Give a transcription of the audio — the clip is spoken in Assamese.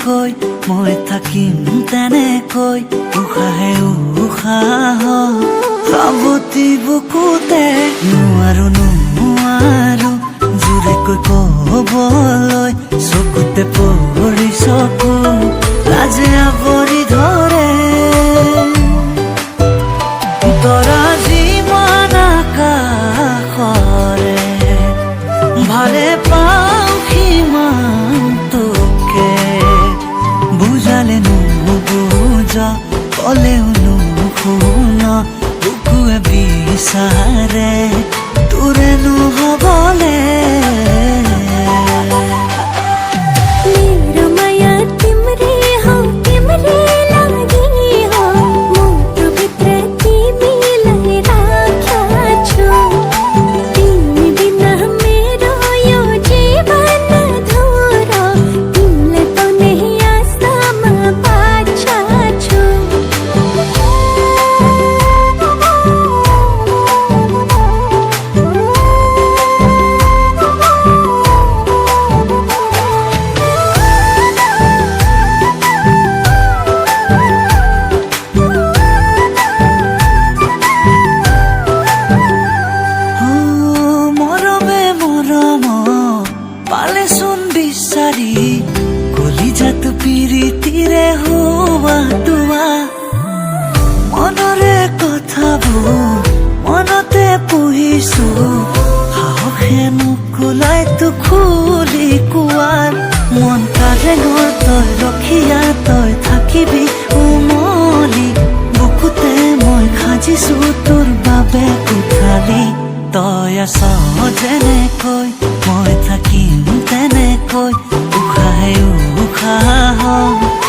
যেনেকৈ মই থাকিম তেনেকৈ উশাহে উশাহ সাৱটি বুকুতে নোৱাৰো জোৰেকৈ ক'বলৈ চকুতে পৰি চকু লাজে আৱৰি ধৰে তৰা যিমান আকাশৰে ভালে পাওঁ সিমান তোকে বুজালে নুবুজ ক'লেও নুশুন বুকুৱে বিচাৰে তোৰে নহ'বলে কলিজাত পিৰিতিৰে হোৱা তোৱা মনৰে কথাবোৰ মনতে পুহিছো সাহসে নুকুলাই তো খুলি কোৱাৰ মন কাৰেঙৰ তই ৰখিয়া তই থাকিবি উমলি বুকুতে মই সাজিছো তোৰ বাবে কোঠালি তই আছ যেনেকৈ মই থাকিম তেনেকৈ উশাহে উশাহ